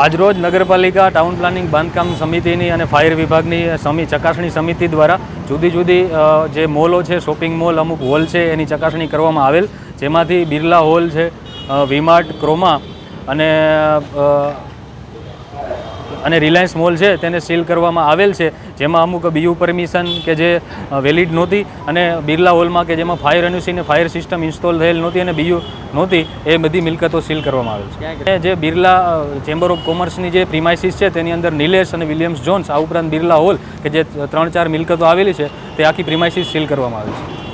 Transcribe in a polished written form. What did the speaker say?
આજરોજ નગરપાલિકા town planning બાંધકામ સમિતિની અને ફાયર વિભાગની ચકાસણી સમિતિ દ્વારા જુદી જુદી જે મોલો છે, શોપિંગ મોલ, અમુક હોલ છે, એની ચકાસણી કરવામાં આવેલ, જેમાંથી બિરલા હોલ છે, વીમાર્ટ, ક્રોમા અને રિલાયન્સ મોલ છે તેને સીલ કરવામાં આવેલ છે, જેમાં અમુક બીયુ પરમિશન કે જે વેલિડ નહોતી, અને બિરલા હોલમાં કે જેમાં ફાયર એનઓસી ને ફાયર સિસ્ટમ ઇન્સ્ટોલ થયેલ નહોતી અને બીયુ નહોતી, એ બધી મિલકતો સીલ કરવામાં આવેલ છે. જે બિરલા ચેમ્બર ઓફ કોમર્સની જે પ્રિમાઇસીસ છે તેની અંદર નિલેશ અને વિલિયમ્સ જોન્સ, આ ઉપરાંત બિરલા હોલ કે જે 3-4 મિલકતો આવેલી છે તે આખી પ્રિમાઇસીસ સીલ કરવામાં આવેલ છે.